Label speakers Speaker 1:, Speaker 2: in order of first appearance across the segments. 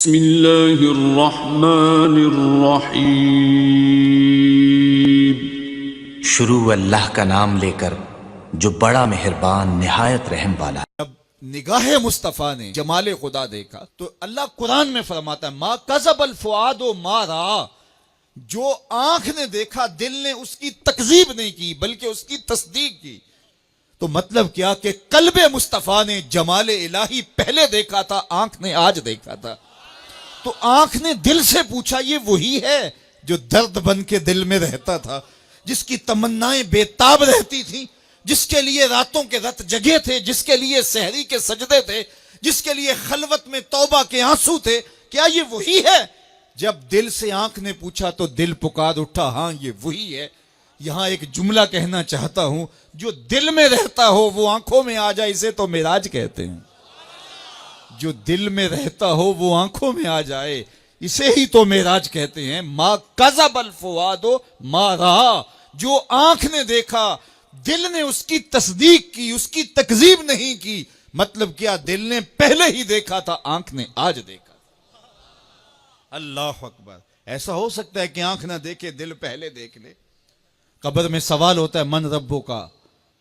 Speaker 1: بسم اللہ الرحمن الرحیم۔
Speaker 2: شروع اللہ کا نام لے کر جو بڑا مہربان نہایت رحم والا۔
Speaker 3: جب نگاہ مصطفیٰ نے جمال خدا دیکھا تو اللہ قرآن میں فرماتا ہے ما کذب الفؤاد ما رأى، جو آنکھ نے دیکھا دل نے اس کی تکذیب نہیں کی بلکہ اس کی تصدیق کی۔ تو مطلب کیا کہ قلب مصطفیٰ نے جمال الہی پہلے دیکھا تھا، آنکھ نے آج دیکھا تھا۔ تو آنکھ نے دل سے پوچھا یہ وہی ہے جو درد بن کے دل میں رہتا تھا، جس کی تمنائیں بے تاب رہتی تھیں، جس کے لیے راتوں کے رت جگے تھے، جس کے لیے سحری کے سجدے تھے، جس کے لیے خلوت میں توبہ کے آنسو تھے۔ کیا یہ وہی ہے؟ جب دل سے آنکھ نے پوچھا تو دل پکار اٹھا، ہاں یہ وہی ہے۔ یہاں ایک جملہ کہنا چاہتا ہوں، جو دل میں رہتا ہو وہ آنکھوں میں آ جائے، اسے تو معراج کہتے ہیں۔ جو دل میں رہتا ہو وہ آنکھوں میں آ جائے، اسے ہی تو معراج کہتے ہیں۔ ما کذب الفؤاد ما رأى، جو آنکھ نے دیکھا دل نے اس کی تصدیق کی، اس کی تکذیب نہیں کی۔ مطلب کیا؟ دل نے پہلے ہی دیکھا تھا، آنکھ نے آج دیکھا۔ اللہ اکبر! ایسا ہو سکتا ہے کہ آنکھ نہ دیکھے دل پہلے دیکھ لے؟ قبر میں سوال ہوتا ہے من ربو کا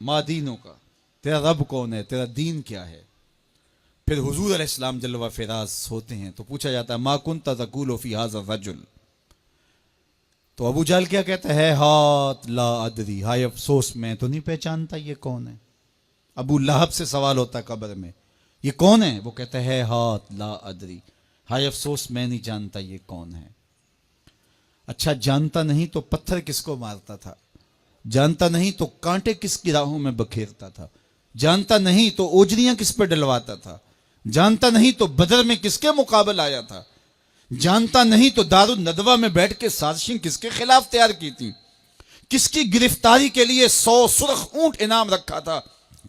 Speaker 3: ما دینوں کا، تیرا رب کون ہے، تیرا دین کیا ہے؟ پھر حضور علیہ السلام جلوہ فراز ہوتے ہیں تو پوچھا جاتا ہے ما کنت تقول فی ھذا الرجل، تو ابو جہل کیا کہتا ہے؟ ہاتھ لا ادری، ہائے افسوس میں تو نہیں پہچانتا یہ کون ہے۔ ابو لہب سے سوال ہوتا ہے قبر میں یہ کون ہے؟ وہ کہتا ہے ہاتھ لا ادری، ہائے افسوس میں نہیں جانتا یہ کون ہے۔ اچھا جانتا نہیں تو پتھر کس کو مارتا تھا؟ جانتا نہیں تو کانٹے کس کی راہوں میں بکھیرتا تھا؟ جانتا نہیں تو اوجریاں کس پہ ڈلواتا تھا؟ جانتا نہیں تو بدر میں کس کے مقابل آیا تھا؟ جانتا نہیں تو دار الندوہ میں بیٹھ کے سازشیں کس کے خلاف تیار کی تھی؟ کس کی گرفتاری کے لیے 100 سرخ اونٹ انعام رکھا تھا؟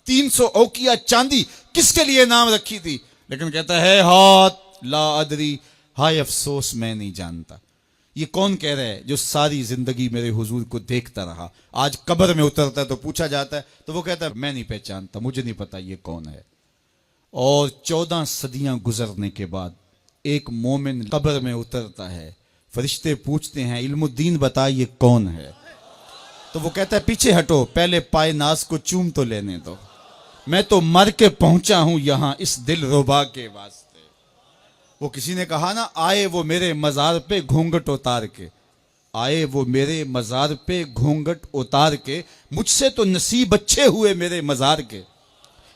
Speaker 3: 300 اوقیہ چاندی کس کے لیے انعام رکھی تھی؟ لیکن کہتا ہے ہاتھ لا ادری، ہائے افسوس میں نہیں جانتا۔ یہ کون کہہ رہا ہے؟ جو ساری زندگی میرے حضور کو دیکھتا رہا، آج قبر میں اترتا ہے تو پوچھا جاتا ہے تو وہ کہتا ہے میں نہیں پہچانتا، مجھے نہیں پتا یہ کون ہے۔ اور 14 صدیاں گزرنے کے بعد ایک مومن قبر میں اترتا ہے، فرشتے پوچھتے ہیں علم الدین بتا یہ کون ہے؟ تو وہ کہتا ہے پیچھے ہٹو، پہلے پائے ناز کو چوم تو لینے دو، میں تو مر کے پہنچا ہوں یہاں اس دل ربا کے واسطے۔ وہ کسی نے کہا نا آئے وہ میرے مزار پہ گھونگٹ اتار کے، آئے وہ میرے مزار پہ گھونگٹ اتار کے، مجھ سے تو نصیب اچھے ہوئے میرے مزار کے،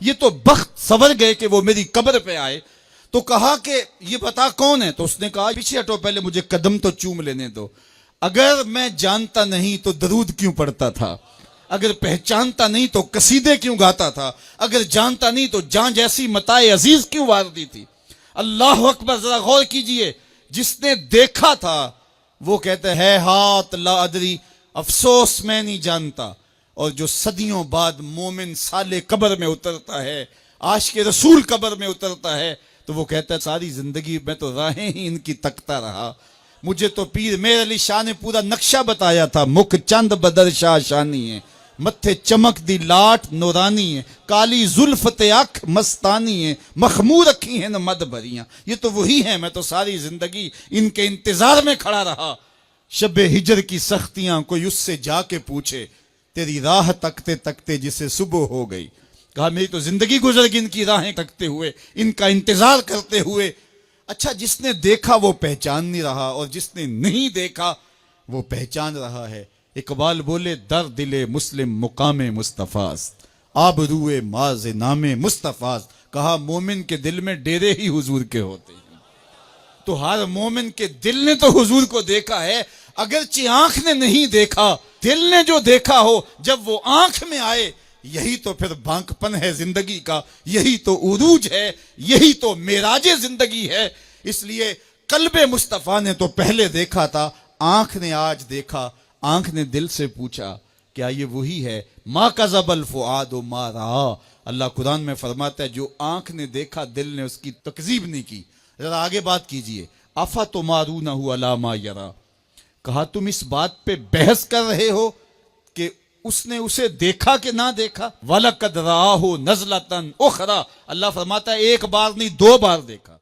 Speaker 3: یہ تو بخت سور گئے کہ وہ میری قبر پہ آئے۔ تو کہا کہ یہ بتا کون ہے؟ تو اس نے کہا پیچھے ہٹو، پہلے مجھے قدم تو چوم لینے دو۔ اگر میں جانتا نہیں تو درود کیوں پڑھتا تھا؟ اگر پہچانتا نہیں تو قصیدے کیوں گاتا تھا؟ اگر جانتا نہیں تو جان جیسی متاع عزیز کیوں وار دی تھی؟ اللہ اکبر! ذرا غور کیجئے، جس نے دیکھا تھا وہ کہتا ہے ہاتھ لا ادری، افسوس میں نہیں جانتا۔ اور جو صدیوں بعد مومن سالے قبر میں اترتا ہے، عاشق رسول قبر میں اترتا ہے، تو وہ کہتا ہے ساری زندگی میں تو راہیں ہی ان کی تکتا رہا، مجھے تو پیر میر علی شاہ نے پورا نقشہ بتایا تھا، مکھ چند بدر شاہ شانی ہے، متھے چمک دی لاٹ نورانی ہے، کالی زلفت اکھ مستانی ہے، مخمور رکھی ہیں نہ مد بھریاں۔ یہ تو وہی ہیں، میں تو ساری زندگی ان کے انتظار میں کھڑا رہا۔ شب ہجر کی سختیاں کوئی اس سے جا کے پوچھے، تیری راہ تکتے تکتے جسے صبح ہو گئی۔ کہا میری تو زندگی گزر گئی ان کی راہیں تکتے ہوئے، ان کا انتظار کرتے ہوئے۔ اچھا جس نے دیکھا وہ پہچان نہیں رہا، اور جس نے نہیں دیکھا وہ پہچان رہا ہے۔ اقبال بولے در دل مسلم مقام مصطفیٰست، آبروئے ماز نام مصطفیٰست۔ کہا مومن کے دل میں ڈیرے ہی حضور کے ہوتے ہیں۔ تو ہر مومن کے دل نے تو حضور کو دیکھا ہے، اگرچہ آنکھ نے نہیں دیکھا، دل نے جو دیکھا ہو جب وہ آنکھ میں آئے، یہی تو پھر بانکپن ہے زندگی کا، یہی تو عروج ہے، یہی تو معراج زندگی ہے۔ اس لیے قلب مصطفیٰ نے تو پہلے دیکھا تھا، آنکھ نے آج دیکھا۔ آنکھ نے دل سے پوچھا کیا یہ وہی ہے؟ ما کذب الفؤاد ما رأى، اللہ قرآن میں فرماتا ہے جو آنکھ نے دیکھا دل نے اس کی تکذیب نہیں کی۔ ذرا آگے بات کیجئے، افتمارونہ علی ما یری، کہا تم اس بات پہ بحث کر رہے ہو کہ اس نے اسے دیکھا کہ نہ دیکھا؟ وَلَقَدْ رَآهُ نَزْلَةً أُخْرَى، اللہ فرماتا ہے ایک بار نہیں 2 بار دیکھا۔